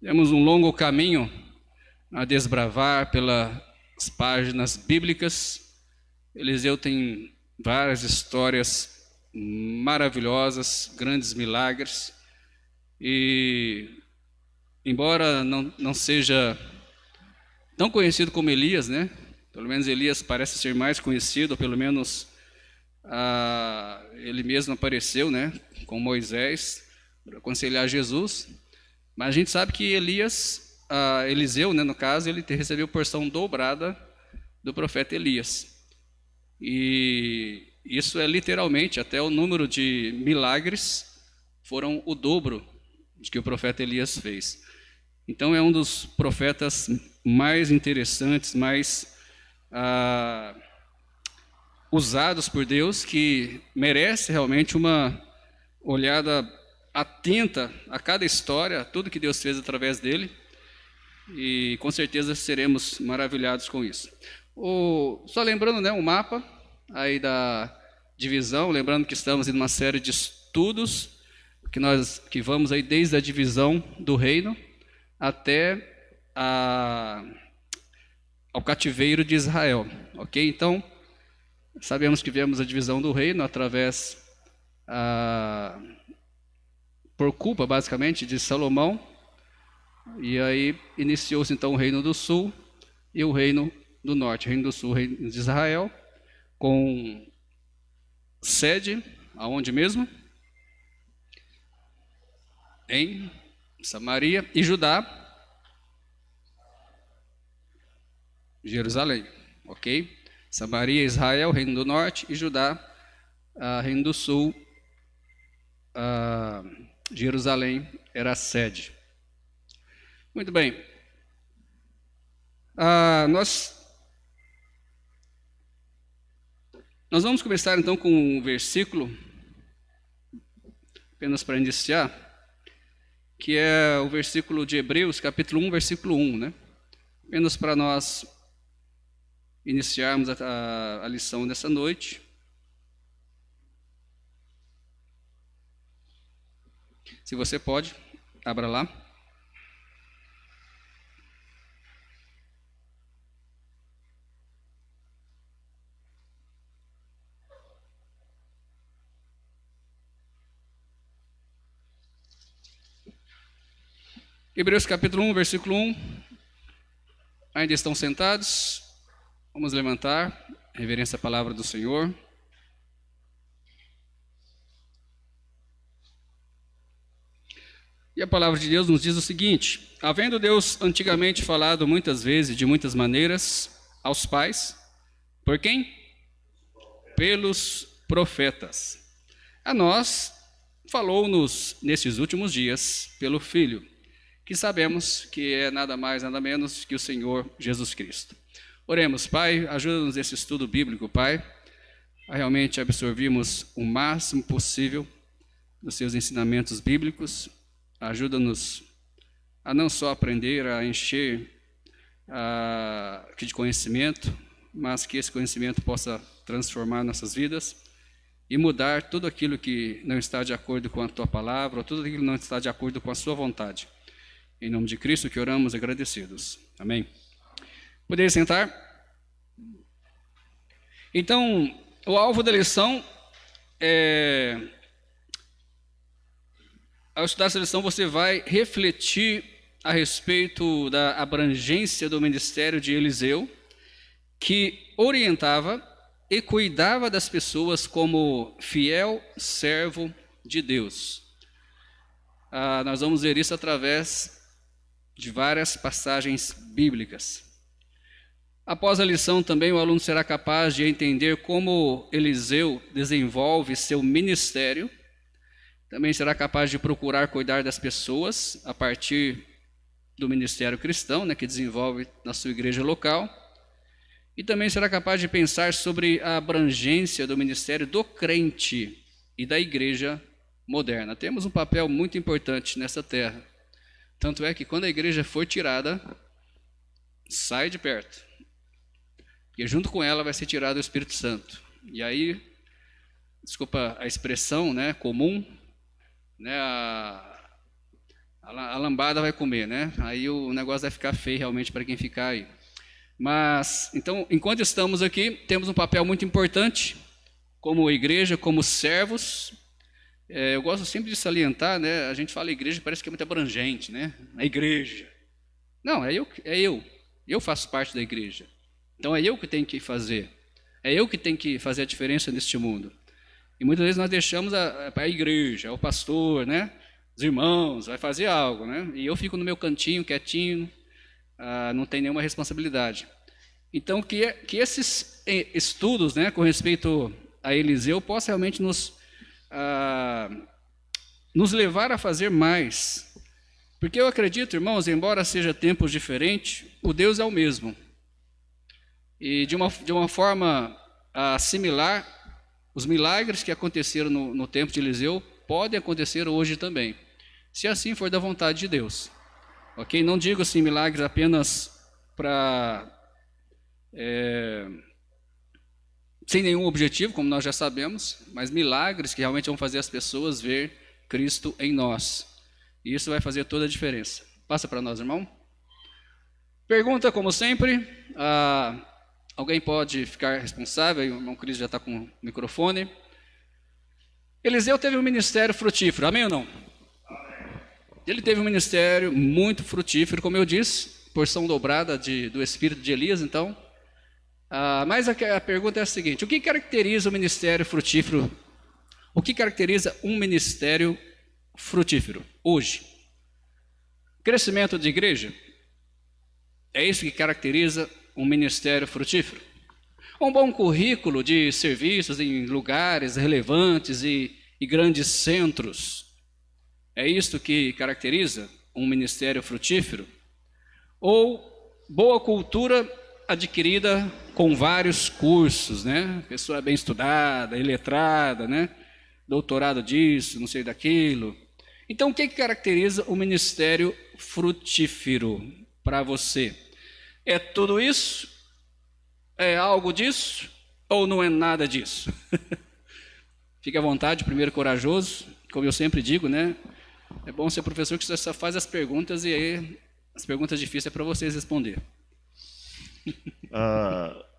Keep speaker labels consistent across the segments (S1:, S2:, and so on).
S1: Temos um longo caminho a desbravar pelas páginas bíblicas. Eliseu tem várias histórias maravilhosas, grandes milagres, e embora não seja tão conhecido como Elias, né? Pelo menos Elias parece ser mais conhecido, ou pelo menos ele mesmo apareceu, né, com Moisés para aconselhar Jesus. Mas a gente sabe que Eliseu, né, no caso, ele recebeu porção dobrada do profeta Elias. E isso é literalmente, até o número de milagres foram o dobro de que o profeta Elias fez. Então é um dos profetas mais interessantes, mais usados por Deus, que merece realmente uma olhada atenta a cada história, a tudo que Deus fez através dele, e com certeza seremos maravilhados com isso. Só lembrando, né, o mapa aí da divisão, lembrando que estamos em uma série de estudos que vamos aí desde a divisão do reino até ao cativeiro de Israel, ok? Então, sabemos que vemos a divisão do reino através, por culpa, basicamente, de Salomão, e aí iniciou-se então o reino do sul e o reino do norte. O reino do sul, o reino de Israel, com sede, aonde mesmo? Em Samaria, e Judá, Jerusalém, ok? Samaria, Israel, reino do norte, e Judá, reino do sul, Jerusalém era a sede. Muito bem. Nós vamos começar então com um versículo, apenas para iniciar, que é o versículo de Hebreus, capítulo 1, versículo 1, né? Apenas para nós iniciarmos a lição dessa noite. Se você pode, abra lá. Hebreus capítulo 1, versículo 1. Ainda estão sentados? Vamos levantar, reverência à palavra do Senhor. E a palavra de Deus nos diz o seguinte: havendo Deus antigamente falado muitas vezes, de muitas maneiras, aos pais, por quem? Pelos profetas. A nós falou-nos nestes últimos dias pelo Filho, que sabemos que é nada mais, nada menos que o Senhor Jesus Cristo. Oremos. Pai, ajuda-nos nesse estudo bíblico, Pai, a realmente absorvermos o máximo possível dos seus ensinamentos bíblicos. Ajuda-nos a não só aprender, a encher de conhecimento, mas que esse conhecimento possa transformar nossas vidas e mudar tudo aquilo que não está de acordo com a Tua palavra, ou tudo aquilo que não está de acordo com a Sua vontade. Em nome de Cristo que oramos agradecidos. Amém. Poderia sentar? Então, o alvo da lição é... Ao estudar essa lição, você vai refletir a respeito da abrangência do ministério de Eliseu, que orientava e cuidava das pessoas como fiel servo de Deus. Nós vamos ver isso através de várias passagens bíblicas. Após a lição também, o aluno será capaz de entender como Eliseu desenvolve seu ministério. Também será capaz de procurar cuidar das pessoas a partir do ministério cristão, né, que desenvolve na sua igreja local. E também será capaz de pensar sobre a abrangência do ministério do crente e da igreja moderna. Temos um papel muito importante nessa terra. Tanto é que quando a igreja for tirada, sai de perto. E junto com ela vai ser tirado o Espírito Santo. E aí, desculpa a expressão, né, comum, né, A lambada vai comer, né? Aí o negócio vai ficar feio realmente para quem ficar aí. Mas, então, enquanto estamos aqui, temos um papel muito importante como igreja, como servos. Eu gosto sempre de salientar, né? A gente fala igreja, parece que é muito abrangente, né? A igreja. Não, é eu. Eu faço parte da igreja. Então é eu que tenho que fazer. É eu que tenho que fazer a diferença neste mundo. E muitas vezes nós deixamos a igreja, o pastor, né? Os irmãos, vai fazer algo, né? E eu fico no meu cantinho, quietinho, não tem nenhuma responsabilidade. Então, que esses estudos, né, com respeito a Eliseu, possam realmente nos levar a fazer mais. Porque eu acredito, irmãos, embora seja tempos diferentes, o Deus é o mesmo. E de uma forma similar, os milagres que aconteceram no tempo de Eliseu podem acontecer hoje também, se assim for da vontade de Deus. Ok? Não digo assim milagres apenas sem nenhum objetivo, como nós já sabemos, mas milagres que realmente vão fazer as pessoas ver Cristo em nós. E isso vai fazer toda a diferença. Passa para nós, irmão. Pergunta, como sempre. Alguém pode ficar responsável? O irmão Cris já está com o microfone. Eliseu teve um ministério frutífero, amém ou não? Ele teve um ministério muito frutífero, como eu disse, porção dobrada do espírito de Elias, então. Mas a pergunta é a seguinte: o que caracteriza o ministério frutífero? O que caracteriza um ministério frutífero hoje? Crescimento de igreja? É isso que caracteriza um ministério frutífero? Um bom currículo de serviços em lugares relevantes e grandes centros? É isto que caracteriza um ministério frutífero? Ou boa cultura adquirida com vários cursos, né? Pessoa bem estudada, iletrada, né? Doutorado disso, não sei daquilo. Então, o que caracteriza o ministério frutífero para você? É tudo isso? É algo disso? Ou não é nada disso? Fique à vontade, primeiro corajoso, como eu sempre digo, né? É bom ser professor que você só faz as perguntas e aí as perguntas difíceis é para vocês responder.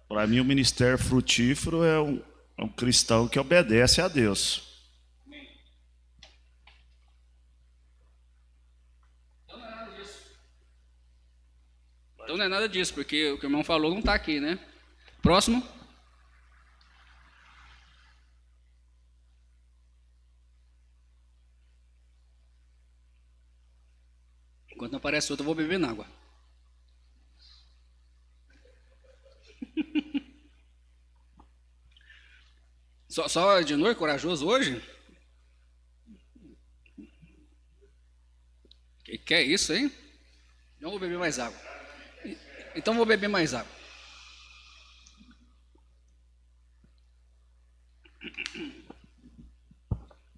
S2: Para mim, o ministério frutífero é um cristão que obedece a Deus.
S1: Então não é nada disso, porque o que o irmão falou não está aqui, né? Próximo. Enquanto não aparece outro, eu vou beber na água. Só Ednor corajoso hoje? Que é isso, hein? Não vou beber mais água. Então vou beber mais água.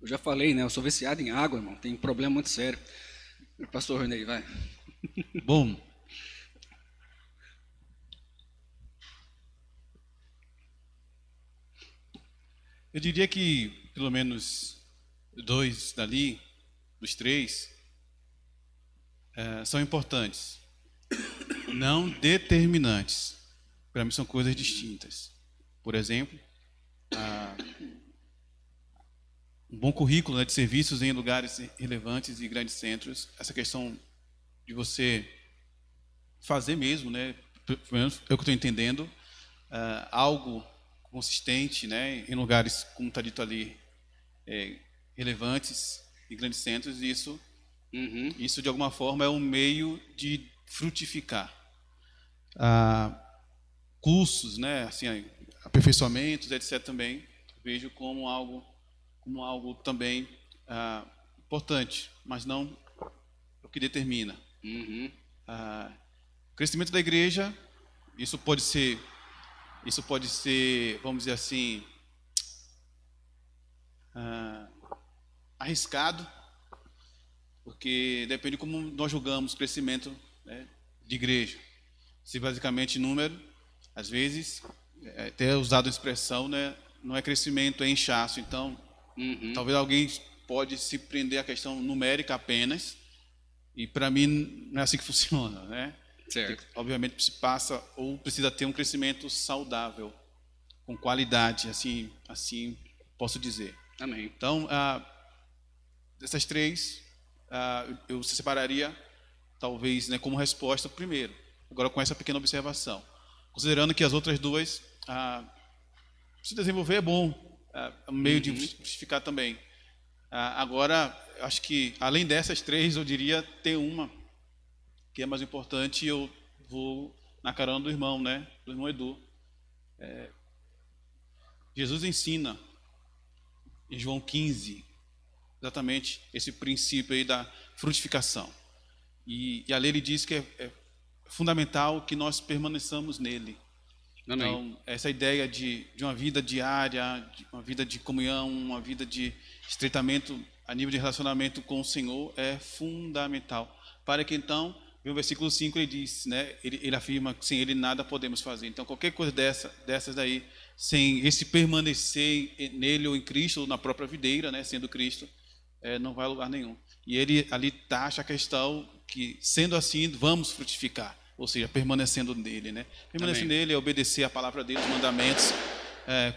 S1: Eu já falei, né? Eu sou viciado em água, irmão. Tem um problema muito sério. Pastor Renei, vai.
S3: Bom, eu diria que pelo menos 2 dali, dos 3, são importantes, não determinantes. Para mim são coisas distintas. Por exemplo, um bom currículo, né, de serviços em lugares relevantes e grandes centros. Essa questão de você fazer mesmo, né, pelo menos é o que eu estou entendendo, algo consistente, né, em lugares, como está dito ali, relevantes e grandes centros. E isso de alguma forma é um meio de frutificar. Cursos, né, assim, aperfeiçoamentos, etc. também vejo como algo também importante, mas não o que determina. O crescimento da igreja, isso pode ser, vamos dizer assim, arriscado, porque depende de como nós julgamos o crescimento, né, de igreja. Se basicamente número, às vezes, até usado a expressão, né, não é crescimento, é inchaço. Então, talvez alguém pode se prender à questão numérica apenas, E para mim não é assim que funciona, né?
S1: Certo.
S3: Obviamente se passa ou precisa ter um crescimento saudável, com qualidade, assim posso dizer.
S1: Amém.
S3: Então, dessas três, eu separaria, talvez, né, como resposta primeiro. Agora com essa pequena observação, considerando que as outras duas, se desenvolver é bom, é um meio de justificar também. Agora, acho que além dessas três, eu diria tem uma que é mais importante. Eu vou na carona do irmão, né, do irmão Edu. Jesus ensina em João 15 exatamente esse princípio aí da frutificação. E a lei ele diz que é fundamental que nós permaneçamos nele.
S1: Amém.
S3: Então, essa ideia de uma vida diária, de uma vida de comunhão, uma vida de estreitamento a nível de relacionamento com o Senhor é fundamental. Para que então, no versículo 5 ele diz, né, ele afirma que sem ele nada podemos fazer. Então, qualquer coisa dessas daí, sem esse permanecer nele ou em Cristo, ou na própria videira, né, sendo Cristo, não vai a lugar nenhum. E ele ali taxa a questão que, sendo assim, vamos frutificar. Ou seja, permanecendo nele, né? Permanecer nele é obedecer a palavra dele, os mandamentos,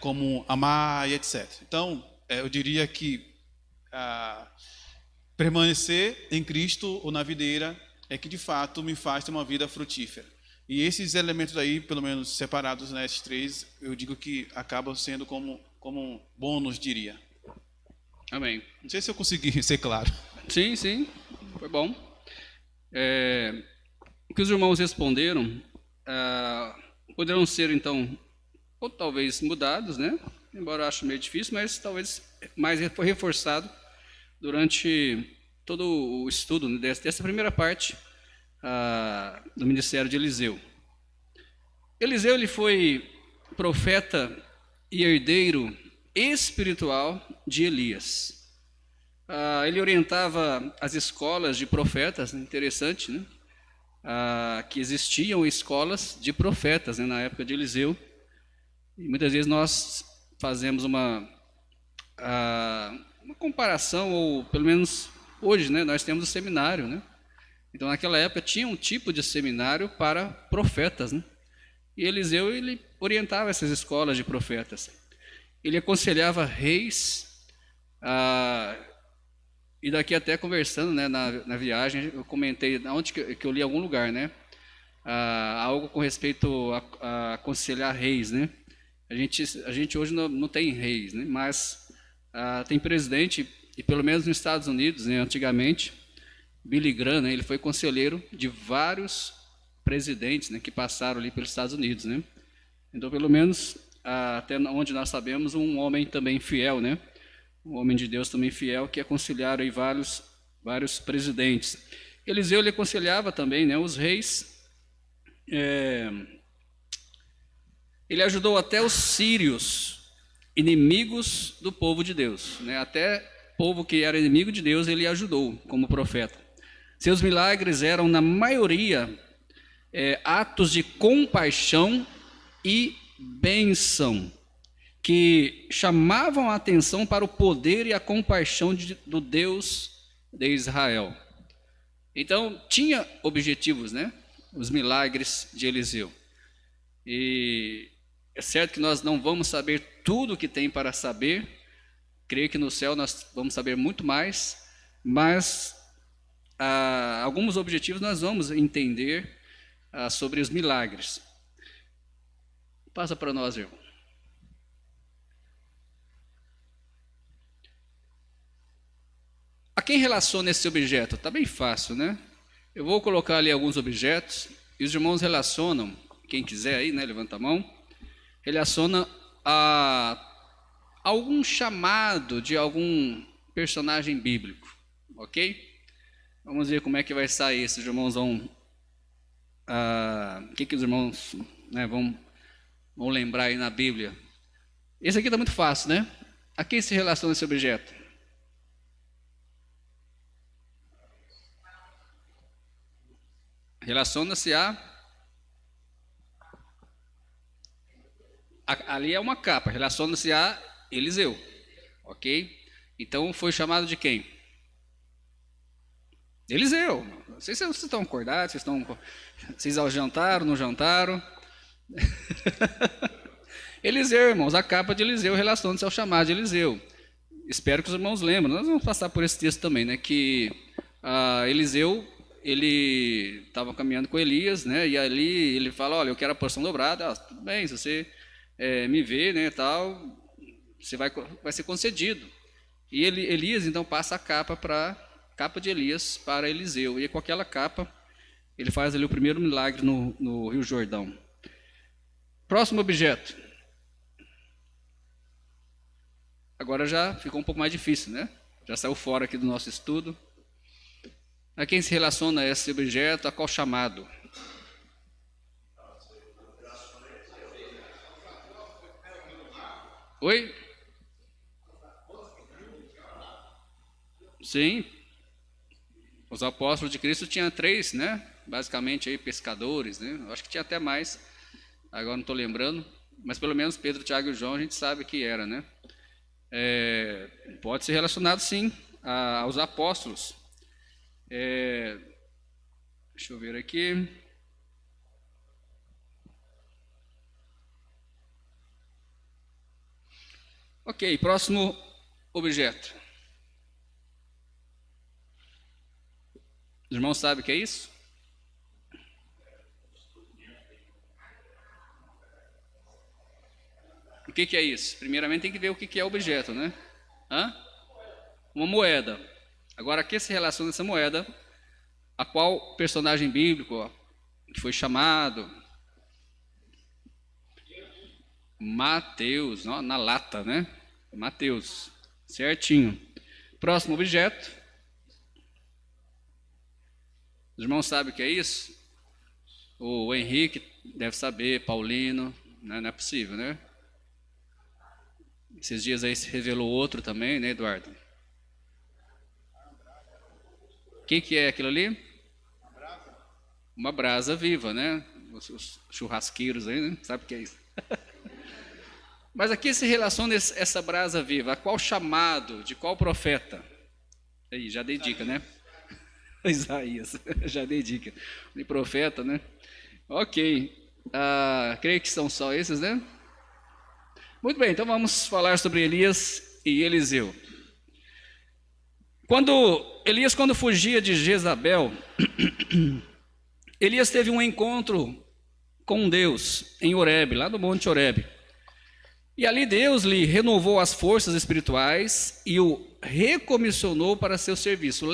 S3: como amar e etc. Então, eu diria que permanecer em Cristo ou na videira é que de fato me faz ter uma vida frutífera. E esses elementos aí, pelo menos separados nesses três, eu digo que acabam sendo como um bônus, diria.
S1: Amém.
S3: Não sei se eu consegui ser claro.
S1: Sim, foi bom. O que os irmãos responderam poderão ser, então, ou talvez mudados, né? Embora eu acho meio difícil, mas talvez mais reforçado durante todo o estudo, né, dessa primeira parte do ministério de Eliseu. Eliseu ele foi profeta e herdeiro espiritual de Elias. Ele orientava as escolas de profetas, interessante, né? Que existiam escolas de profetas, né, na época de Eliseu. E muitas vezes nós fazemos uma comparação, ou pelo menos hoje, né, nós temos o seminário, né? Então naquela época tinha um tipo de seminário para profetas, né? E Eliseu ele orientava essas escolas de profetas. Ele aconselhava reis, e daqui até conversando, né, na viagem, eu comentei, onde que eu li em algum lugar, né? Algo com respeito a aconselhar reis, né? A gente hoje não tem reis, né? Mas tem presidente, e pelo menos nos Estados Unidos, né, antigamente, Billy Graham, né, ele foi conselheiro de vários presidentes, né, que passaram ali pelos Estados Unidos, né? Então, pelo menos, até onde nós sabemos, um homem também fiel, né? Um homem de Deus também fiel, que aconselharam aí vários presidentes. Eliseu ele aconselhava também, né, os reis. Ele ajudou até os sírios, inimigos do povo de Deus, né? Até povo que era inimigo de Deus, ele ajudou como profeta. Seus milagres eram, na maioria, atos de compaixão e bênção, que chamavam a atenção para o poder e a compaixão do Deus de Israel. Então, tinha objetivos, né? Os milagres de Eliseu. E é certo que nós não vamos saber tudo o que tem para saber. Creio que no céu nós vamos saber muito mais, mas alguns objetivos nós vamos entender sobre os milagres. Passa para nós, irmão. A quem relaciona esse objeto? Está bem fácil, né? Eu vou colocar ali alguns objetos e os irmãos relacionam, quem quiser aí, né, levanta a mão, relaciona a algum chamado de algum personagem bíblico, ok? Vamos ver como é que vai sair. Esses irmãos vão, o que os irmãos, né, vão lembrar aí na Bíblia. Esse aqui está muito fácil, né? A quem se relaciona esse objeto? Relaciona-se ali é uma capa, relaciona-se a Eliseu, ok? Então foi chamado de quem? Eliseu. Não sei se vocês estão acordados, vocês já jantaram, não jantaram. Eliseu, irmãos, a capa de Eliseu relaciona-se ao chamado de Eliseu. Espero que os irmãos lembrem. Nós vamos passar por esse texto também, né? Que Eliseu, ele estava caminhando com Elias, né? E ali ele fala: olha, eu quero a porção dobrada. Tudo bem, se você me vê, né, tal, você vai ser concedido. E Elias então passa a capa de Elias para Eliseu. E com aquela capa ele faz ali o primeiro milagre no Rio Jordão. Próximo objeto. Agora já ficou um pouco mais difícil, né? Já saiu fora aqui do nosso estudo. A quem se relaciona esse objeto, a qual chamado? Oi? Sim. Os apóstolos de Cristo tinham 3, né? Basicamente aí pescadores, né? Eu acho que tinha até mais. Agora não estou lembrando. Mas pelo menos Pedro, Tiago e João a gente sabe que era, né? Pode ser relacionado sim aos apóstolos. Deixa eu ver aqui. Ok, próximo objeto. Os irmãos sabem o que é isso? O que é isso? Primeiramente tem que ver o que é o objeto, né? Uma moeda. Agora, a que se relaciona essa moeda? A qual personagem bíblico que foi chamado? Mateus, na lata, né? Mateus, certinho. Próximo objeto. Os irmãos sabem o que é isso? O Henrique deve saber, Paulino, né? Não é possível, né? Esses dias aí se revelou outro também, né, Eduardo? O que é aquilo ali? Uma brasa viva, né? Os churrasqueiros aí, né? Sabe o que é isso? Mas aqui se relaciona essa brasa viva. A qual chamado? De qual profeta? Aí, já dei dica, né? Isaías, já dei dica. De profeta, né? Ok. Creio que são só esses, né? Muito bem, então vamos falar sobre Elias e Eliseu. Elias, quando fugia de Jezabel, Elias teve um encontro com Deus em Horebe, lá no Monte Horebe. E ali Deus lhe renovou as forças espirituais e o recomissionou para seu serviço.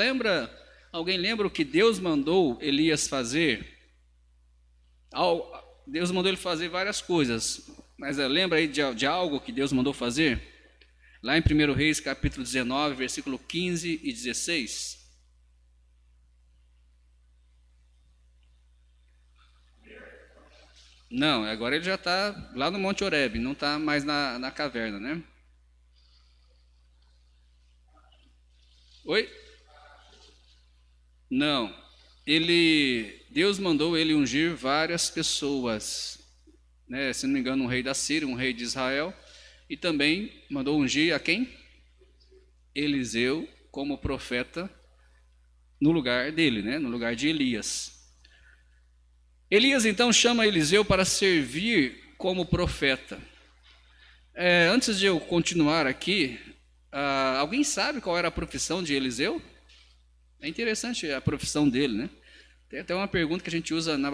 S1: Alguém lembra o que Deus mandou Elias fazer? Deus mandou ele fazer várias coisas, mas lembra aí de algo que Deus mandou fazer? Lá em 1 Reis, capítulo 19, versículo 15 e 16. Não, agora ele já está lá no Monte Horebe, não está mais na caverna, né? Oi? Não. Deus mandou ele ungir várias pessoas, né? Se não me engano, um rei da Síria, um rei de Israel, e também mandou ungir a quem? Eliseu como profeta no lugar dele, né? No lugar de Elias. Elias então chama Eliseu para servir como profeta. Antes de eu continuar aqui, alguém sabe qual era a profissão de Eliseu? É interessante a profissão dele, né? Tem até uma pergunta que a gente usa nas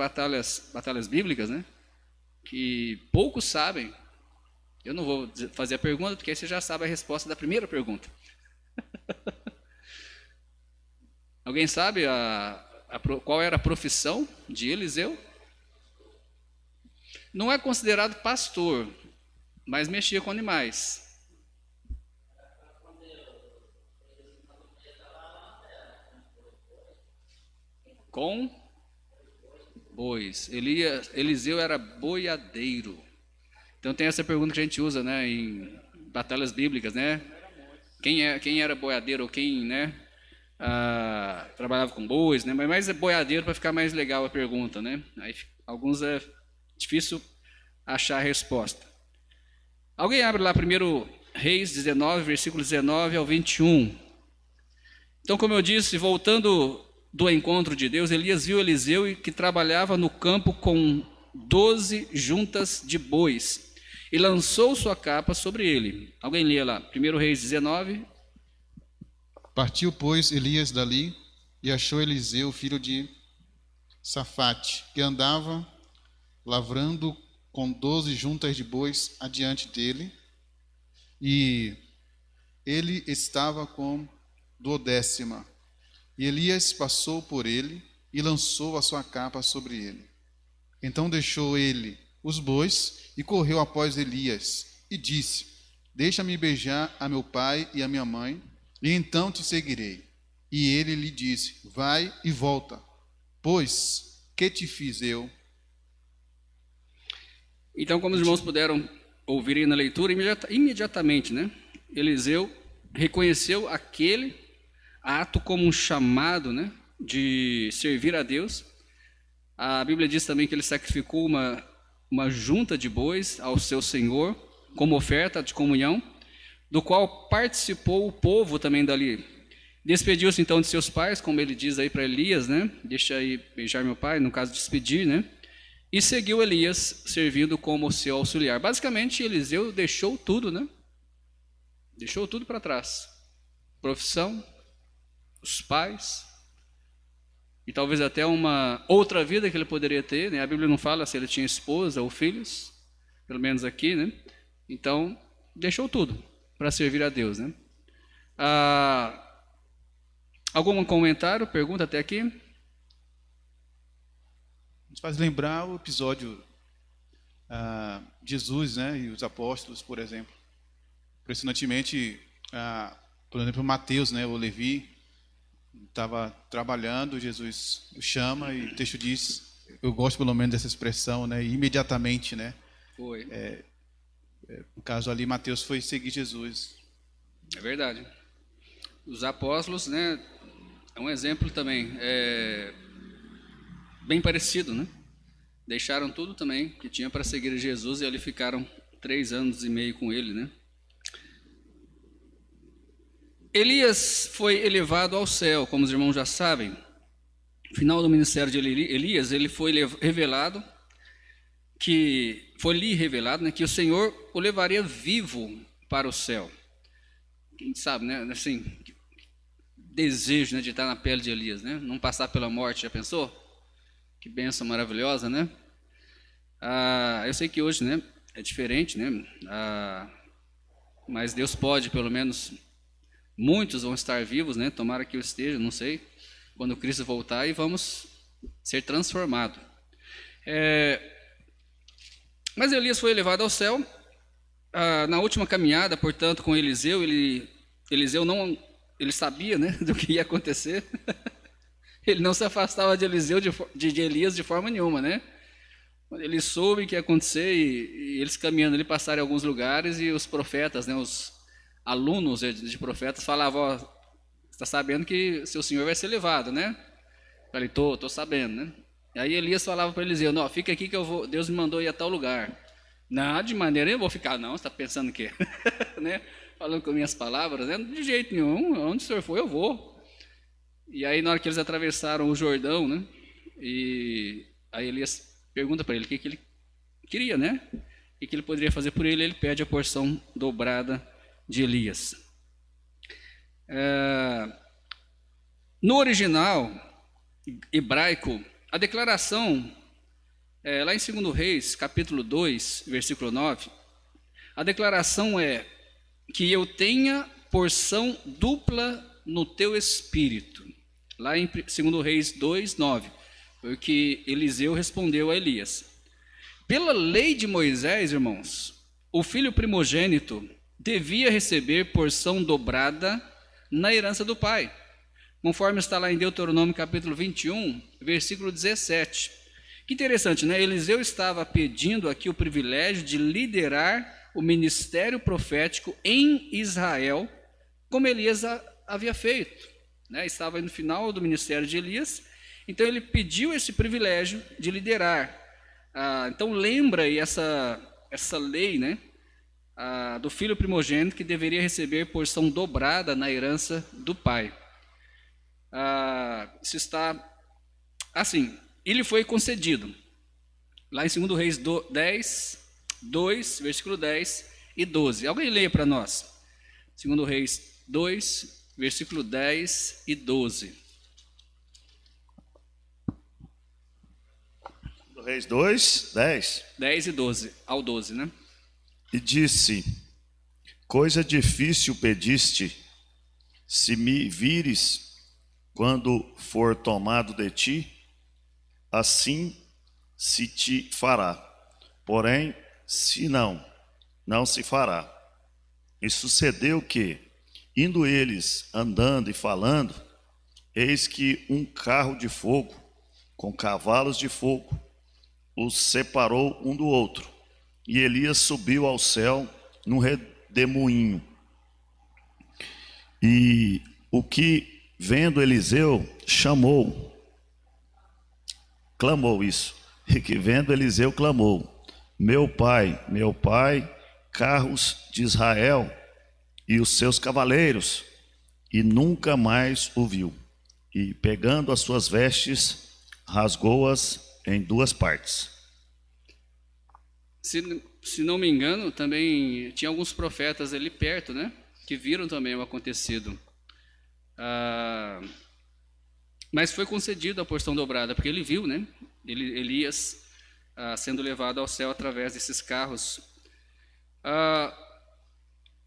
S1: batalhas bíblicas, né? Que poucos sabem. Eu não vou fazer a pergunta, porque aí você já sabe a resposta da primeira pergunta. Alguém sabe qual era a profissão de Eliseu? Não é considerado pastor, mas mexia com animais. Com bois. Eliseu era boiadeiro. Então tem essa pergunta que a gente usa, né, em batalhas bíblicas, né? Quem era boiadeiro ou quem, né, trabalhava com bois, né? Mas é boiadeiro para ficar mais legal a pergunta, né? Aí alguns é difícil achar a resposta. Alguém abre lá 1 Reis 19, versículo 19 ao 21. Então, como eu disse, voltando do encontro de Deus, Elias viu Eliseu que trabalhava no campo com 12 juntas de bois e lançou sua capa sobre ele. Alguém lia lá, 1 Reis 19.
S3: Partiu, pois, Elias dali e achou Eliseu, filho de Safate, que andava lavrando com 12 juntas de bois adiante dele, e ele estava com 12ª. E Elias passou por ele e lançou a sua capa sobre ele. Então deixou ele os bois e correu após Elias e disse: deixa-me beijar a meu pai e a minha mãe, e então te seguirei. E ele lhe disse: vai e volta, pois que te fiz eu?
S1: Então, como os irmãos puderam ouvir aí na leitura, imediatamente, né? Eliseu reconheceu aquele ato como um chamado, né, de servir a Deus. A Bíblia diz também que ele sacrificou uma junta de bois ao seu Senhor como oferta de comunhão, do qual participou o povo também dali. Despediu-se então de seus pais, como ele diz aí para Elias, né? Deixa aí beijar meu pai, no caso despedir, né? E seguiu Elias, servindo como seu auxiliar. Basicamente, Eliseu deixou tudo, né? Deixou tudo para trás. Profissão, os pais, e talvez até uma outra vida que ele poderia ter, né? A Bíblia não fala se ele tinha esposa ou filhos, pelo menos aqui, né? Então, deixou tudo para servir a Deus, né? Algum comentário, pergunta até aqui?
S3: Nos faz lembrar o episódio Jesus, né, e os apóstolos, por exemplo. Impressionantemente, por exemplo, Mateus, né, o Levi, estava trabalhando, Jesus o chama e o texto diz, eu gosto pelo menos dessa expressão, né, imediatamente, né?
S1: Foi.
S3: No caso ali, Mateus foi seguir Jesus.
S1: É verdade. Os apóstolos, né, é um exemplo também, bem parecido, né? Deixaram tudo também que tinha para seguir Jesus e ali ficaram 3 anos e meio com ele, né? Elias foi elevado ao céu, como os irmãos já sabem. No final do ministério de Elias, ele foi revelado, né, que o Senhor o levaria vivo para o céu. Quem sabe, né? Assim, desejo, né, de estar na pele de Elias, né? Não passar pela morte, já pensou? Que bênção maravilhosa, né? Eu sei que hoje, né, é diferente, né? Mas Deus pode, pelo menos, muitos vão estar vivos, né? Tomara que eu esteja, não sei, quando Cristo voltar e vamos ser transformados. Mas Elias foi elevado ao céu. Na última caminhada, portanto, com Eliseu, Eliseu não, ele sabia, né, do que ia acontecer. Ele não se afastava de Elias de forma nenhuma, né? Ele soube o que ia acontecer e eles caminhando ali passaram em alguns lugares e os profetas, né, os alunos de profetas falavam: ó, você está sabendo que seu senhor vai ser levado, né? Eu falei: tô sabendo, né? E aí Elias falava para Eliseu: não, fica aqui que Deus me mandou ir a tal lugar. Não, de maneira nenhuma eu vou ficar, não, você está pensando o quê? Né? Falando com minhas palavras, né? De jeito nenhum, onde o senhor for eu vou. E aí na hora que eles atravessaram o Jordão, né? E aí Elias pergunta para ele o que ele queria, né? O que ele poderia fazer por ele. Ele pede a porção dobrada de Elias. No original hebraico, a declaração, lá em 2 Reis, capítulo 2, versículo 9, a declaração é que eu tenha porção dupla no teu espírito. Lá em 2 Reis 2, 9, foi o que Eliseu respondeu a Elias. Pela lei de Moisés, irmãos, o filho primogênito devia receber porção dobrada na herança do pai, conforme está lá em Deuteronômio capítulo 21, versículo 17. Que interessante, né? Eliseu estava pedindo aqui o privilégio de liderar o ministério profético em Israel, como Elias havia feito, né? Estava no final do ministério de Elias, então ele pediu esse privilégio de liderar. Então lembra aí essa lei, né? Do filho primogênito que deveria receber porção dobrada na herança do pai. se está assim, ele foi concedido. Lá em 2 Reis 10, 2, versículo 10 e 12. Alguém leia para nós. 2 Reis 2, versículo 10 e 12.
S2: Reis 2, 10.
S1: 10 e 12, ao 12, né?
S2: E disse: coisa difícil pediste, se me vires quando for tomado de ti, assim se te fará. Porém, se não, não se fará. E sucedeu que, indo eles andando e falando, eis que um carro de fogo, com cavalos de fogo, os separou um do outro. E Elias subiu ao céu num redemoinho. E o que, vendo Eliseu, clamou isso. E que vendo Eliseu, clamou: meu pai, carros de Israel e os seus cavaleiros. E nunca mais o viu. E pegando as suas vestes, rasgou-as em duas partes.
S1: Se não me engano, também tinha alguns profetas ali perto, né? Que viram também o acontecido. Mas foi concedido a porção dobrada, porque ele viu, né? Elias sendo levado ao céu através desses carros.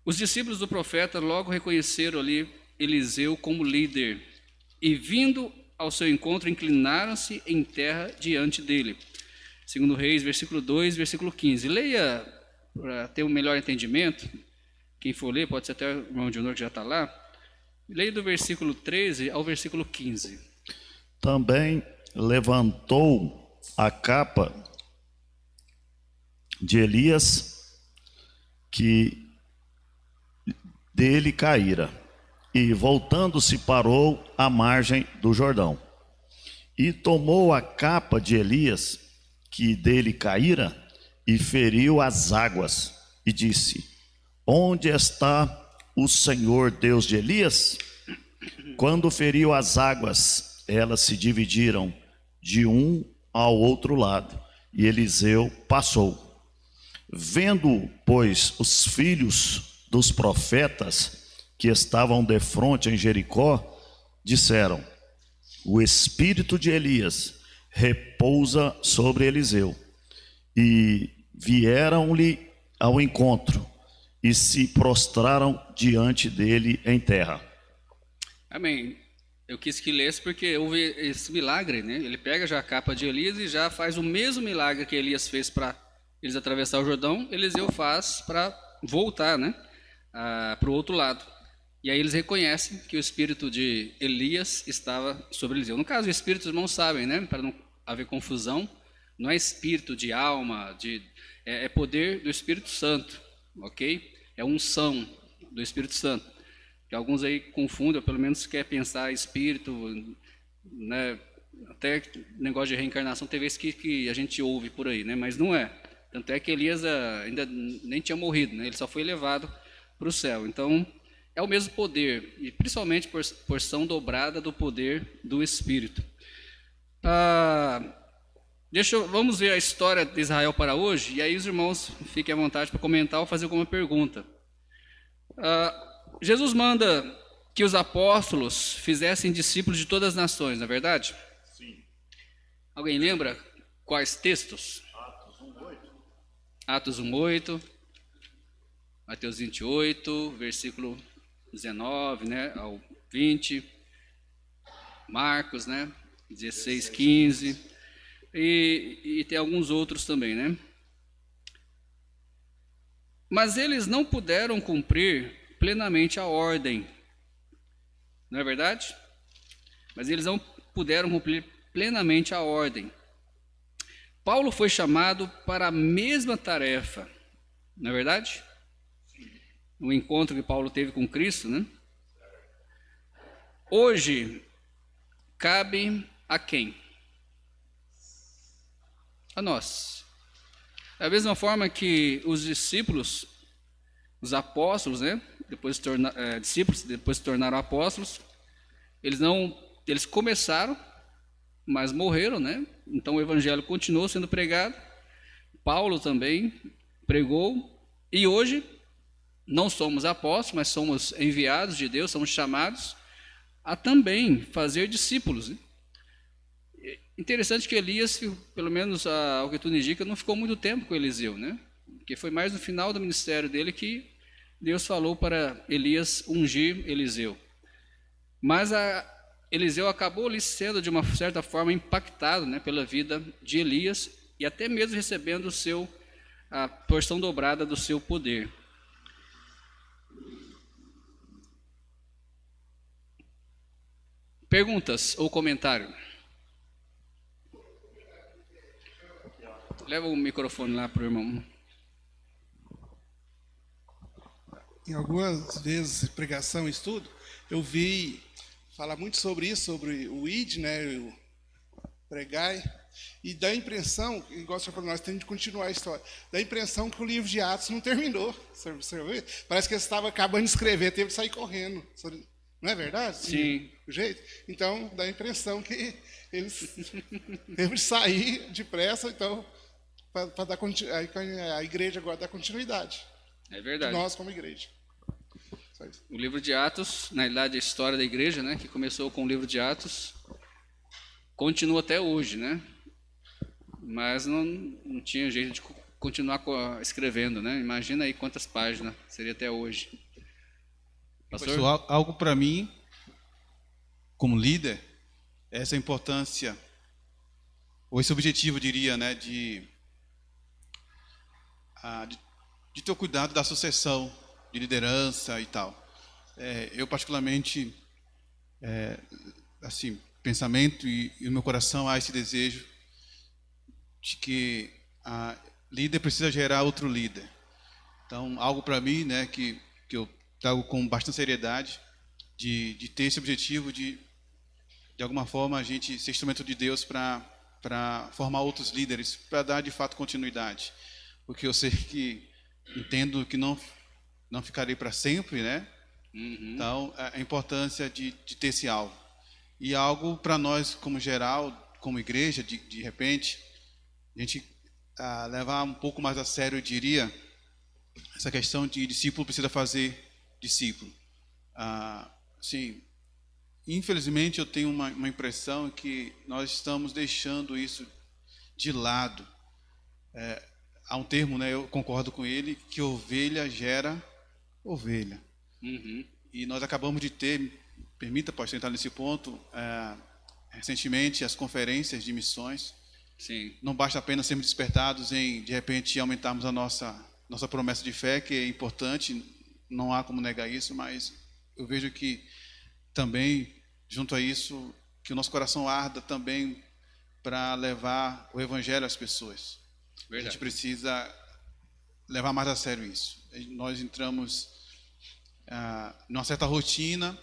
S1: Os discípulos do profeta logo reconheceram ali Eliseu como líder e, vindo ao seu encontro, inclinaram-se em terra diante dele. 2 Reis, versículo 2, versículo 15. Leia para ter um melhor entendimento. Quem for ler, pode ser até o irmão Dionor que já está lá. Leia do versículo 13 ao versículo 15.
S2: Também levantou a capa de Elias, que dele caíra, e voltando-se parou à margem do Jordão. E tomou a capa de Elias, que dele caíra, e feriu as águas, e disse: onde está o Senhor Deus de Elias? Quando feriu as águas, elas se dividiram de um ao outro lado, e Eliseu passou. Vendo, pois, os filhos dos profetas que estavam defronte em Jericó, disseram: o espírito de Elias repousa sobre Eliseu. E vieram-lhe ao encontro e se prostraram diante dele em terra.
S1: Amém. Eu quis que lesse porque houve esse milagre, né? Ele pega já a capa de Elias e já faz o mesmo milagre que Elias fez para eles atravessar o Jordão, Eliseu faz para voltar, né? Para o outro lado. E aí eles reconhecem que o espírito de Elias estava sobre Eliseu. No caso, o espírito, os irmãos sabem, né? Para não haver confusão, não é espírito de alma, é poder do Espírito Santo, ok? É unção do Espírito Santo. Que alguns aí confundem, ou pelo menos quer pensar espírito, né? Até negócio de reencarnação, tem vezes que a gente ouve por aí, né? Mas não é. Tanto é que Elias ainda nem tinha morrido, né? Ele só foi levado para o céu. Então, é o mesmo poder, e principalmente porção dobrada do poder do Espírito. Vamos ver a história de Israel para hoje, e aí os irmãos fiquem à vontade para comentar ou fazer alguma pergunta. Jesus manda que os apóstolos fizessem discípulos de todas as nações, não é verdade?
S2: Sim.
S1: Alguém lembra quais textos? Atos 1:8, Mateus 28, versículo 19, né, ao 20, Marcos, né, 16:15, e tem alguns outros também, né? Mas eles não puderam cumprir plenamente a ordem, não é verdade? Mas eles não puderam cumprir plenamente a ordem. Paulo foi chamado para a mesma tarefa, não é verdade? No encontro que Paulo teve com Cristo, né? Hoje, cabe a quem? A nós. Da mesma forma que os discípulos, os apóstolos, né? Discípulos, depois se tornaram apóstolos, eles não eles começaram, mas morreram, né? Então o evangelho continuou sendo pregado. Paulo também pregou, e hoje não somos apóstolos, mas somos enviados de Deus, somos chamados a também fazer discípulos, né? Interessante que Elias, pelo menos ao que tudo indica, não ficou muito tempo com Eliseu, né? Porque foi mais no final do ministério dele que Deus falou para Elias ungir Eliseu. Mas Eliseu acabou ali sendo, de uma certa forma, impactado, né, pela vida de Elias e até mesmo recebendo a porção dobrada do seu poder. Perguntas ou comentário? Leva o microfone lá para o irmão.
S4: Em algumas vezes, pregação e estudo, eu vi falar muito sobre isso, sobre o ID, né, o pregai, e dá a impressão, igual você falou, nós temos de continuar a história, dá a impressão que o livro de Atos não terminou. Você viu? Parece que eles estavam acabando de escrever, teve que sair correndo. Não é verdade?
S1: Sim.
S4: O jeito? Então, dá a impressão que eles teve de sair depressa, então, para dar a igreja agora dá continuidade.
S1: É verdade.
S4: Nós como igreja.
S1: O livro de Atos, na realidade, a história da igreja, né, que começou com o livro de Atos, continua até hoje, né? Mas não tinha jeito de continuar escrevendo, né? Imagina aí quantas páginas seria até hoje. Pastor?
S3: Pessoal, algo para mim, como líder, essa importância, ou esse objetivo, eu diria, né, de ter o cuidado da sucessão de liderança e tal. Eu particularmente, assim, pensamento e no meu coração há esse desejo de que a líder precisa gerar outro líder. Então, algo para mim, né, que eu trago com bastante seriedade, de ter esse objetivo de alguma forma a gente ser instrumento de Deus para formar outros líderes, para dar de fato continuidade, porque eu sei que entendo que não ficarei para sempre, né?
S1: Uhum.
S3: Então, a importância de ter esse algo. E algo para nós, como geral, como igreja, de repente, a gente levar um pouco mais a sério, eu diria, essa questão de discípulo precisa fazer discípulo. Assim, infelizmente, eu tenho uma impressão que nós estamos deixando isso de lado. Há um termo, né, eu concordo com ele, que ovelha gera ovelha.
S1: Uhum.
S3: E nós acabamos de ter, permita, pode entrar nesse ponto, recentemente as conferências de missões.
S1: Sim.
S3: Não basta apenas sermos despertados em, de repente, aumentarmos a nossa promessa de fé, que é importante, não há como negar isso, mas eu vejo que também, junto a isso, que o nosso coração arda também para levar o evangelho às pessoas.
S1: Verdade.
S3: A gente precisa levar mais a sério isso. Nós entramos numa certa rotina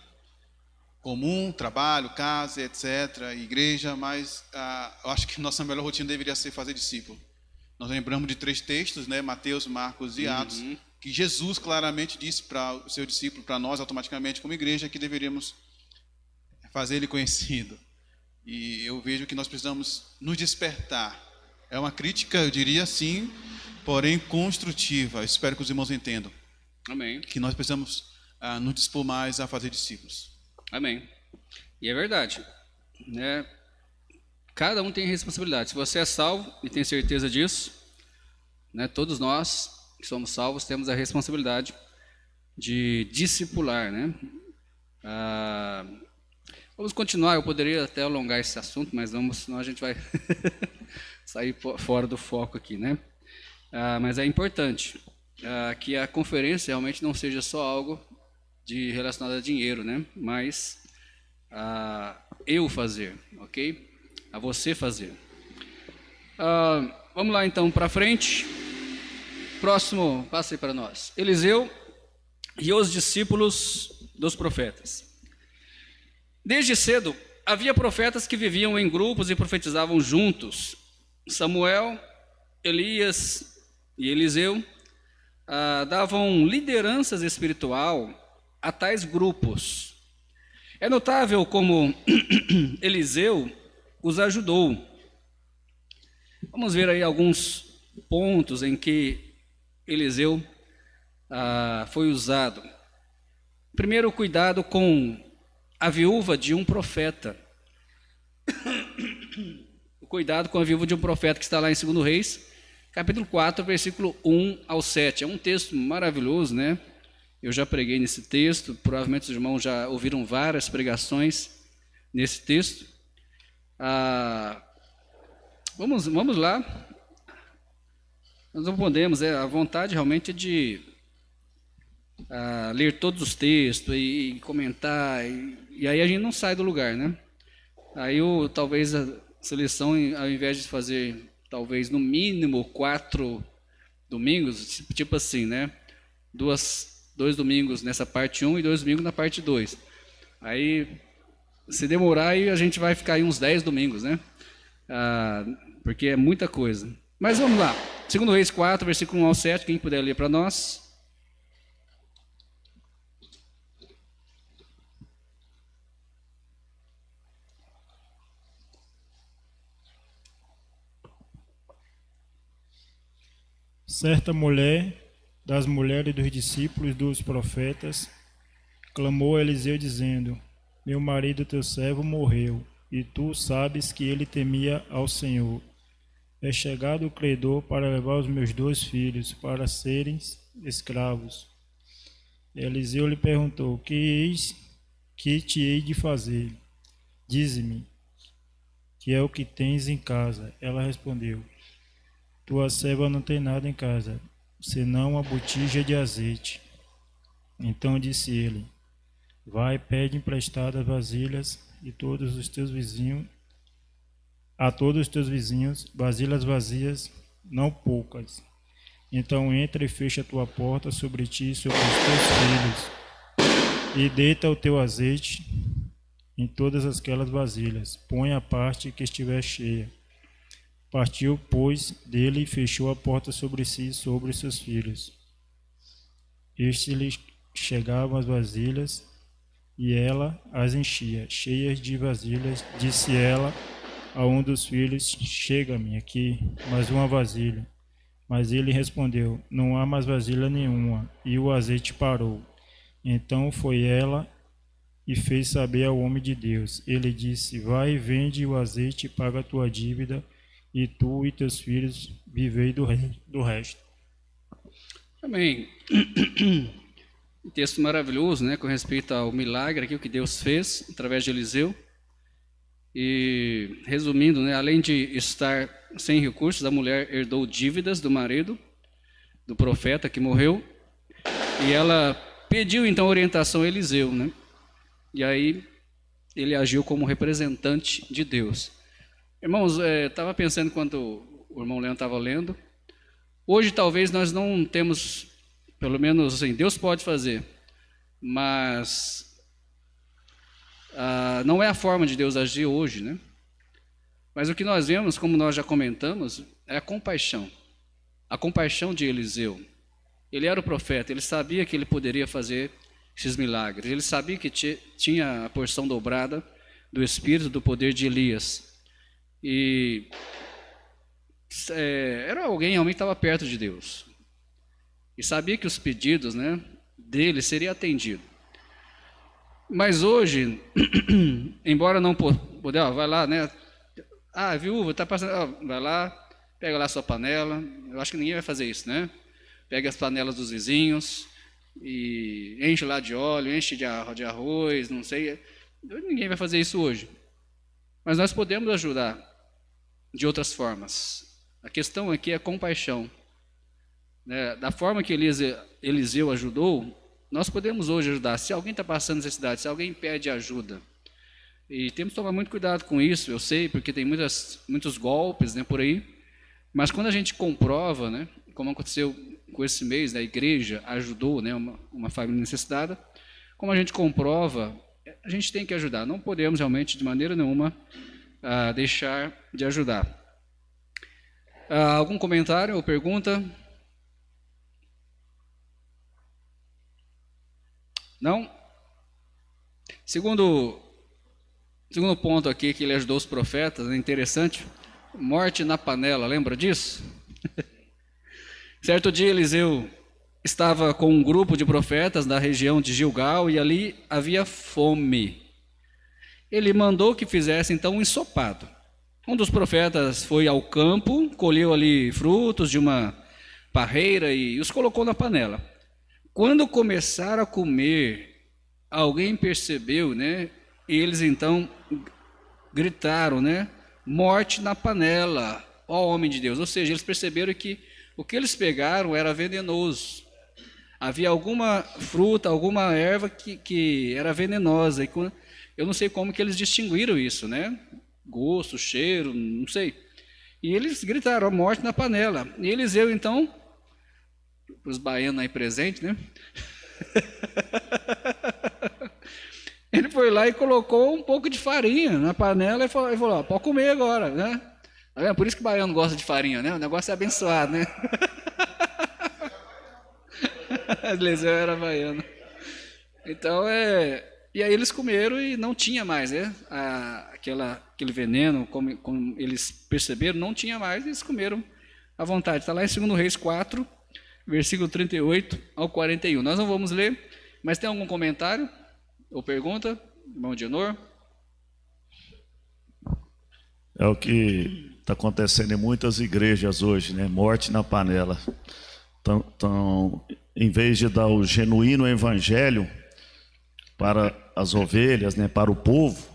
S3: comum, trabalho, casa, etc., igreja, mas eu acho que nossa melhor rotina deveria ser fazer discípulo. Nós lembramos de 3 textos, né, Mateus, Marcos e Atos, que Jesus claramente disse para o seu discípulo, para nós automaticamente como igreja, que deveríamos fazer ele conhecido. E eu vejo que nós precisamos nos despertar. É uma crítica, eu diria sim, porém construtiva. Espero que os irmãos entendam.
S1: Amém.
S3: Que nós precisamos nos dispor mais a fazer discípulos.
S1: Amém. E é verdade, né? Cada um tem responsabilidade. Se você é salvo e tem certeza disso, né? Todos nós que somos salvos temos a responsabilidade de discipular, né? Vamos continuar. Eu poderia até alongar esse assunto, mas senão a gente vai sair fora do foco aqui, né? Mas é importante que a conferência realmente não seja só algo relacionado a dinheiro, né? Mas eu fazer, ok? A você fazer. Vamos lá então para frente. Próximo, passe para nós. Eliseu e os discípulos dos profetas. Desde cedo havia profetas que viviam em grupos e profetizavam juntos. Samuel, Elias e Eliseu davam lideranças espiritual a tais grupos. É notável como Eliseu os ajudou. Vamos ver aí alguns pontos em que Eliseu foi usado. Primeiro, cuidado com a viúva de um profeta. O cuidado com a viúva de um profeta que está lá em 2 Reis, capítulo 4, versículo 1 ao 7. É um texto maravilhoso, né? Eu já preguei nesse texto, provavelmente os irmãos já ouviram várias pregações nesse texto. Vamos lá. Nós não podemos, a vontade realmente é de ler todos os textos e comentar, e aí a gente não sai do lugar, né? Aí talvez a seleção, ao invés de fazer talvez no mínimo 4 domingos, tipo assim, né? 2 domingos nessa parte 1 e 2 domingos na parte 2. Aí, se demorar, aí a gente vai ficar aí uns 10 domingos, né? Porque é muita coisa. Mas vamos lá. 2 Reis 4, versículo 1 ao 7, quem puder ler para nós.
S5: Certa mulher das mulheres dos discípulos dos profetas clamou a Eliseu dizendo: Meu marido teu servo morreu, e tu sabes que ele temia ao Senhor. É chegado o credor para levar os meus 2 filhos para serem escravos. Eliseu lhe perguntou: que te hei de fazer? Dize-me, que é o que tens em casa? Ela respondeu: Tua serva não tem nada em casa, senão uma botija de azeite. Então disse ele: Vai, pede emprestadas vasilhas a todos os teus vizinhos, vasilhas vazias, não poucas. Então entra e fecha a tua porta sobre ti e sobre os teus filhos, e deita o teu azeite em todas aquelas vasilhas. Põe a parte que estiver cheia. Partiu, pois, dele e fechou a porta sobre si e sobre os seus filhos. Este lhe chegavam as vasilhas, e ela as enchia. Cheias de vasilhas, disse ela a um dos filhos: Chega-me aqui mais uma vasilha. Mas ele respondeu: Não há mais vasilha nenhuma. E o azeite parou. Então foi ela e fez saber ao homem de Deus. Ele disse: Vai, vende o azeite e paga a tua dívida, e tu e teus filhos vivei do resto.
S1: Amém. Um texto maravilhoso, né, com respeito ao milagre aqui, o que Deus fez através de Eliseu. E, resumindo, né, além de estar sem recursos, a mulher herdou dívidas do marido, do profeta que morreu, e ela pediu então orientação a Eliseu, né? E aí ele agiu como representante de Deus. Irmãos, estava pensando enquanto o irmão Leandro estava lendo, hoje talvez nós não temos, pelo menos assim, Deus pode fazer, mas não é a forma de Deus agir hoje, né? Mas o que nós vemos, como nós já comentamos, é a compaixão de Eliseu. Ele era o profeta, ele sabia que ele poderia fazer esses milagres, ele sabia que tinha a porção dobrada do espírito, do poder de Elias. E era alguém realmente que estava perto de Deus. E sabia que os pedidos, né, dele seriam atendidos. Mas hoje, embora não puder, vai lá, né? Viúva, está passando, vai lá, pega lá sua panela. Eu acho que ninguém vai fazer isso, né? Pega as panelas dos vizinhos e enche lá de óleo, enche de arroz, não sei. Ninguém vai fazer isso hoje. Mas nós podemos ajudar de outras formas. A questão aqui é compaixão. Né? Da forma que Eliseu ajudou, nós podemos hoje ajudar. Se alguém está passando necessidade, se alguém pede ajuda, e temos que tomar muito cuidado com isso, eu sei, porque tem muitos golpes, né, por aí, mas quando a gente comprova, né, como aconteceu com esse mês, a igreja ajudou, né, uma família necessitada, como a gente comprova, a gente tem que ajudar, não podemos realmente, de maneira nenhuma, deixar de ajudar. Algum comentário ou pergunta? Não? Segundo ponto aqui que ele ajudou os profetas, é interessante, morte na panela, lembra disso? Certo dia Eliseu estava com um grupo de profetas da região de Gilgal e ali havia fome. Ele mandou que fizesse então um ensopado. Um dos profetas foi ao campo, colheu ali frutos de uma parreira e os colocou na panela. Quando começaram a comer, alguém percebeu, né? E eles então gritaram, né? Morte na panela, ó homem de Deus. Ou seja, eles perceberam que o que eles pegaram era venenoso. Havia alguma fruta, alguma erva que era venenosa. E eu não sei como que eles distinguiram isso, né? Gosto, cheiro, não sei. E eles gritaram, morte na panela. E Eliseu, então, para os baianos aí presentes, né? Ele foi lá e colocou um pouco de farinha na panela e falou, pode comer agora, né? Por isso que o baiano gosta de farinha, né? O negócio é abençoado, né? Eliseu era baiano. Então, e aí eles comeram e não tinha mais, né? Aquele veneno, como eles perceberam, não tinha mais, e eles comeram à vontade. Está lá em 2 Reis 4, versículo 38 ao 41. Nós não vamos ler, mas tem algum comentário ou pergunta, irmão Dienor?
S2: É o que está acontecendo em muitas igrejas hoje, né? Morte na panela. Então, em vez de dar o genuíno evangelho para as ovelhas, né, para o povo,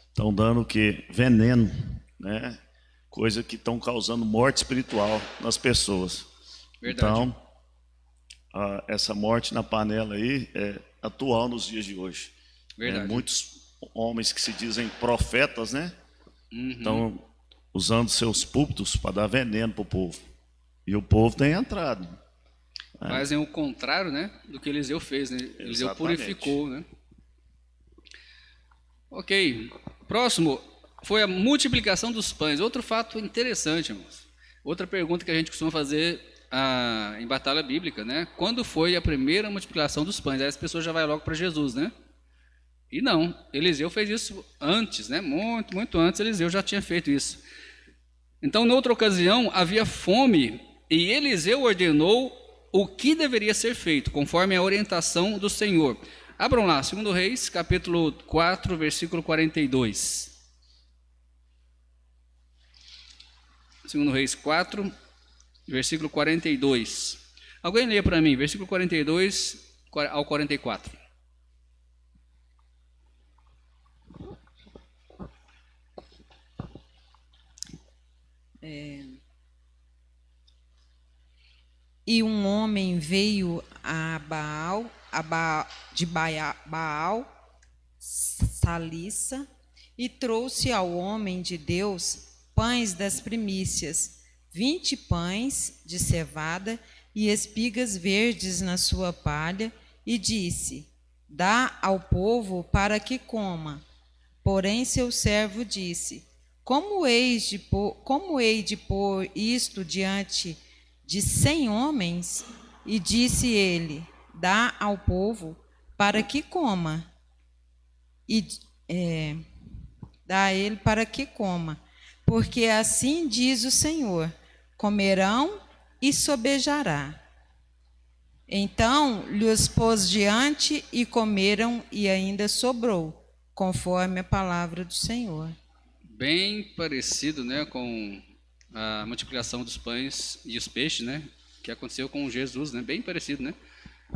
S2: estão dando o quê? Veneno, né? Coisa que estão causando morte espiritual nas pessoas.
S1: Verdade.
S2: Então, essa morte na panela aí é atual nos dias de hoje.
S1: Verdade.
S2: Muitos homens que se dizem profetas, né?
S1: Uhum.
S2: Estão usando seus púlpitos para dar veneno para o povo. E o povo tem entrado.
S1: Fazem o contrário, né, do que Eliseu fez, né? Eliseu
S2: Exatamente.
S1: purificou, né? Ok. Próximo foi a multiplicação dos pães. Outro fato interessante, irmãos. Outra pergunta que a gente costuma fazer em batalha bíblica, né? Quando foi a primeira multiplicação dos pães? Aí as pessoas já vão logo para Jesus, né? E não, Eliseu fez isso antes, né? Muito, muito antes Eliseu já tinha feito isso. Então, noutra ocasião, havia fome e Eliseu ordenou o que deveria ser feito, conforme a orientação do Senhor. Abram lá, 2 Reis, capítulo 4, versículo 42. 2 Reis 4, versículo 42. Alguém lê para mim, versículo 42 ao 44.
S6: E um homem veio de Baal, Salissa, e trouxe ao homem de Deus pães das primícias, 20 pães de cevada e espigas verdes na sua palha, e disse: dá ao povo para que coma. Porém seu servo disse: como hei de pôr isto diante de 100 homens? E disse ele: dá ao povo para que coma. E dá a ele para que coma, porque assim diz o Senhor: comerão e sobejará. Então lhes pôs diante e comeram, e ainda sobrou, conforme a palavra do Senhor.
S1: Bem parecido, né, com a multiplicação dos pães e os peixes, né, que aconteceu com Jesus, né, bem parecido, né,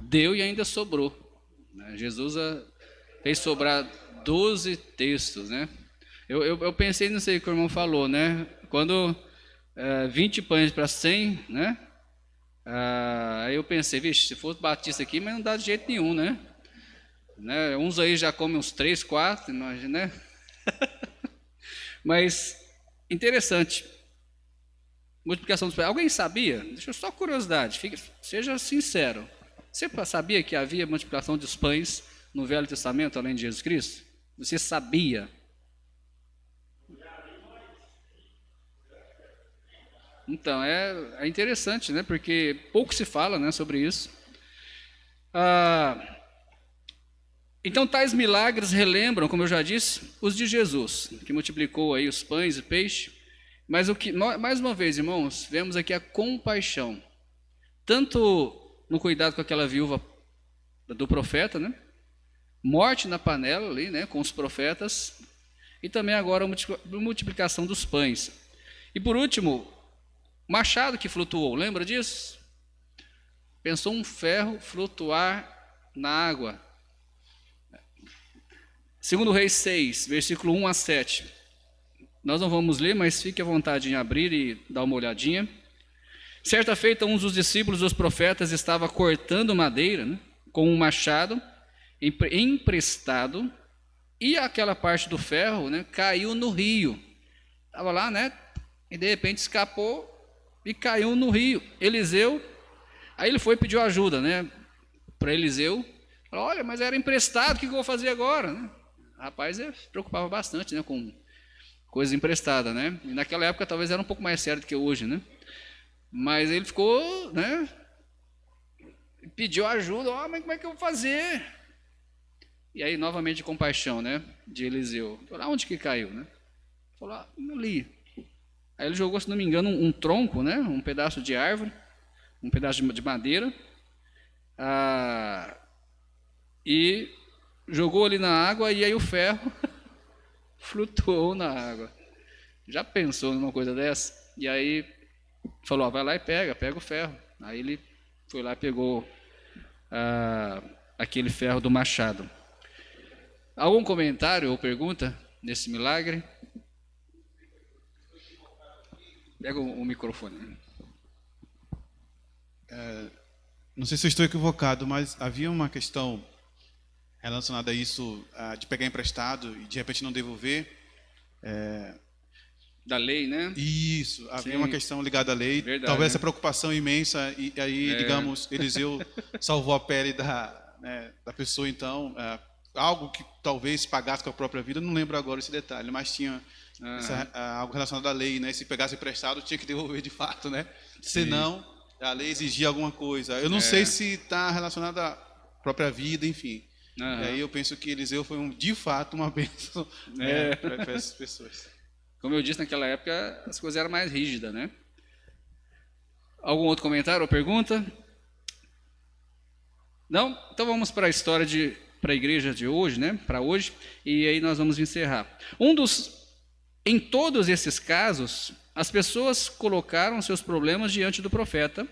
S1: deu e ainda sobrou, né? Jesus fez sobrar 12 textos, né. Eu pensei nisso aí que o irmão falou, né, quando 20 pães para 100, né, aí eu pensei, vixe, se fosse batista aqui, mas não dá de jeito nenhum, né, uns aí já comem uns 3, 4, imagina, né. Mas, interessante, multiplicação dos pães. Alguém sabia? Deixa eu só curiosidade, seja sincero. Você sabia que havia multiplicação dos pães no Velho Testamento, além de Jesus Cristo? Você sabia? Então, é interessante, né? Porque pouco se fala, né, sobre isso. Então, tais milagres relembram, como eu já disse, os de Jesus, que multiplicou aí os pães e peixe. Mas mais uma vez, irmãos, vemos aqui a compaixão, tanto no cuidado com aquela viúva do profeta, né? Morte na panela ali, né? Com os profetas, e também agora a multiplicação dos pães. E por último, machado que flutuou, lembra disso? Pensou um ferro flutuar na água. Segundo Reis 6, versículo 1 a 7. Nós não vamos ler, mas fique à vontade em abrir e dar uma olhadinha. Certa feita, um dos discípulos dos profetas estava cortando madeira, né, com um machado emprestado, e aquela parte do ferro, né, caiu no rio. Estava lá, né, e de repente escapou e caiu no rio. Eliseu, aí ele foi e pediu ajuda, né, para Eliseu. Falou: olha, mas era emprestado, o que eu vou fazer agora? Né? O rapaz se preocupava bastante, né, com coisa emprestada, né? E naquela época talvez era um pouco mais sério do que hoje, né? Mas ele ficou, né? Pediu ajuda. Mas como é que eu vou fazer? E aí novamente compaixão, né? De Eliseu. Falou: onde que caiu, né? Falou: ali. Aí ele jogou, se não me engano, um tronco, né? Um pedaço de árvore, um pedaço de madeira, e jogou ali na água, e aí o ferro flutuou na água. Já pensou numa coisa dessa? E aí falou: vai lá e pega o ferro. Aí ele foi lá e pegou aquele ferro do machado. Algum comentário ou pergunta nesse milagre? Pega o microfone.
S3: Não sei se eu estou equivocado, mas havia uma questão relacionada a isso, de pegar emprestado e de repente não devolver.
S1: Da lei, né?
S3: Isso, havia
S1: Sim.
S3: uma questão ligada à lei.
S1: Verdade,
S3: talvez
S1: né?
S3: essa preocupação imensa, e aí, digamos, Eliseu salvou a pele da pessoa, então, algo que talvez pagasse com a própria vida, não lembro agora esse detalhe, mas tinha algo relacionado à lei, né? Se pegasse emprestado, tinha que devolver de fato, né? Senão, a lei exigia alguma coisa. Eu não sei se está relacionado à própria vida, enfim. E aí eu penso que Eliseu foi, de fato, uma bênção para essas pessoas.
S1: Como eu disse, naquela época as coisas eram mais rígidas, né? Algum outro comentário ou pergunta? Não? Então vamos para a história para a igreja de hoje, né? Para hoje, e aí nós vamos encerrar. Em todos esses casos, as pessoas colocaram seus problemas diante do profeta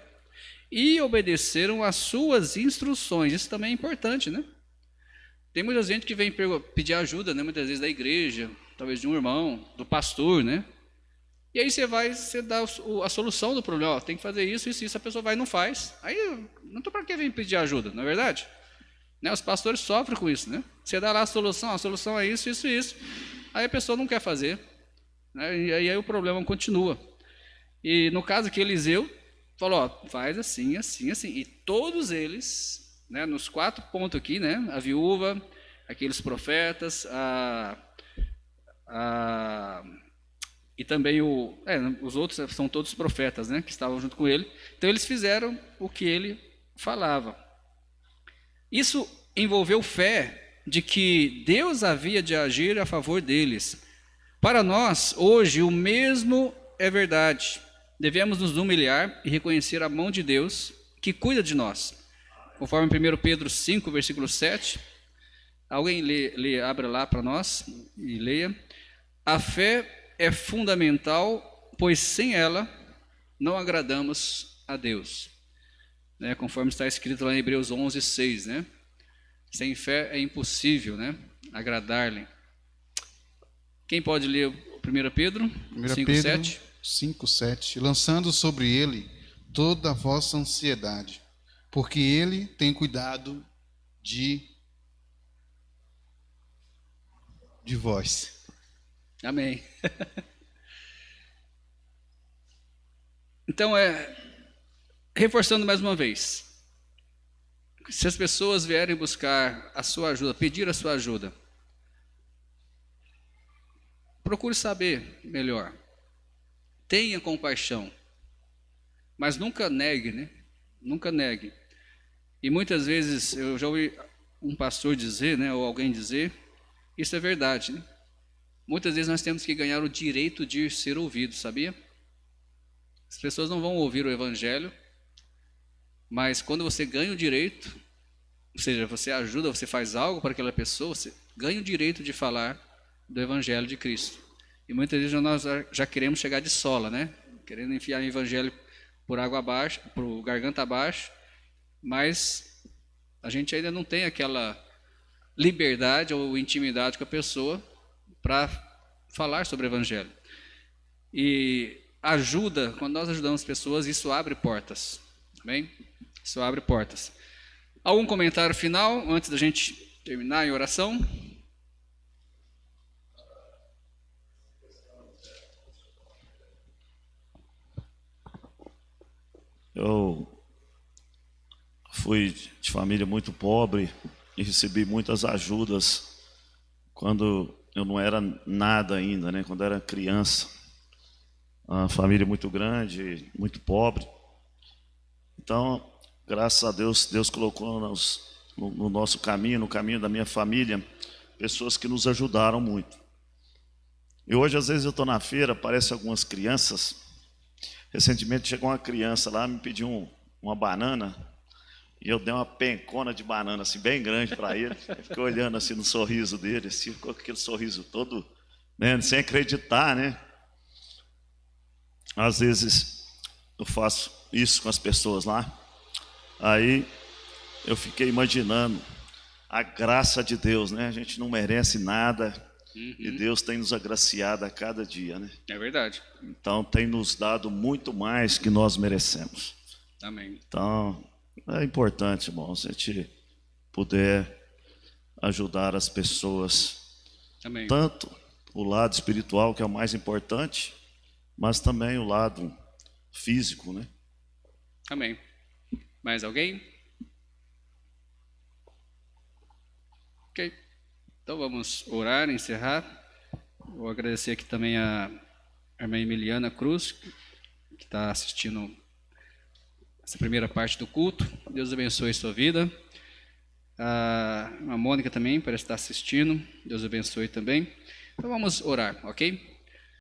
S1: e obedeceram às suas instruções. Isso também é importante, né? Tem muita gente que vem pedir ajuda, né? Muitas vezes da igreja, talvez de um irmão, do pastor, né? E aí você dá a solução do problema. Ó, tem que fazer isso, a pessoa vai e não faz. Aí, não estou para que vem pedir ajuda, não é verdade? Né? Os pastores sofrem com isso, né? Você dá lá a solução é isso. Aí a pessoa não quer fazer, né? E aí o problema continua. E no caso que Eliseu falou: ó, faz assim. E todos eles, né, nos 4 pontos aqui, né? A viúva, aqueles profetas, e também os outros são todos profetas, né, que estavam junto com ele. Então eles fizeram o que ele falava. Isso envolveu fé de que Deus havia de agir a favor deles. Para nós, hoje, o mesmo é verdade. Devemos nos humilhar e reconhecer a mão de Deus que cuida de nós. Conforme 1 Pedro 5, versículo 7. Alguém abra lá para nós e leia. A fé é fundamental, pois sem ela não agradamos a Deus. Né? Conforme está escrito lá em Hebreus 11, 6. Né? Sem fé é impossível, né, agradar-lhe. Quem pode ler 1 Pedro 5, 7?
S7: 5, 7. Lançando sobre ele toda a vossa ansiedade, porque ele tem cuidado de vós.
S1: Amém. Então, reforçando mais uma vez, se as pessoas vierem buscar a sua ajuda, pedir a sua ajuda, procure saber melhor. Tenha compaixão, mas nunca negue, né? Nunca negue. E muitas vezes eu já ouvi um pastor dizer, né, ou alguém dizer, isso é verdade, né? Muitas vezes nós temos que ganhar o direito de ser ouvido, sabia? As pessoas não vão ouvir o evangelho, mas quando você ganha o direito, ou seja, você ajuda, você faz algo para aquela pessoa, você ganha o direito de falar do evangelho de Cristo. E muitas vezes nós já queremos chegar de sola, né? Querendo enfiar o evangelho por água abaixo, por garganta abaixo, mas a gente ainda não tem aquela liberdade ou intimidade com a pessoa para falar sobre o evangelho. E ajuda, quando nós ajudamos pessoas, isso abre portas, tá bem? Isso abre portas. Algum comentário final antes da gente terminar em oração?
S2: Eu fui de família muito pobre e recebi muitas ajudas quando eu não era nada ainda, né? Quando era criança. Uma família muito grande, muito pobre. Então, graças a Deus, Deus colocou no nosso caminho, no caminho da minha família, pessoas que nos ajudaram muito. E hoje, às vezes, eu estou na feira, aparecem algumas crianças. Recentemente chegou uma criança lá, me pediu uma banana, e eu dei uma pencona de banana, assim, bem grande para ele. Eu fiquei olhando assim no sorriso dele, assim, ficou com aquele sorriso todo, né, sem acreditar, né? Às vezes eu faço isso com as pessoas lá, aí eu fiquei imaginando a graça de Deus, né? A gente não merece nada, e Deus tem nos agraciado a cada dia, né?
S1: É verdade.
S2: Então tem nos dado muito mais que nós merecemos.
S1: Amém.
S2: Então é importante, irmão, se a gente puder ajudar as pessoas,
S1: Amém.
S2: tanto o lado espiritual, que é o mais importante, mas também o lado físico, né?
S1: Amém. Mais alguém? Ok. Então vamos orar, encerrar. Vou agradecer aqui também a irmã Emiliana Cruz, que está assistindo essa primeira parte do culto. Deus abençoe sua vida. A Mônica também parece estar assistindo. Deus abençoe também. Então vamos orar, ok?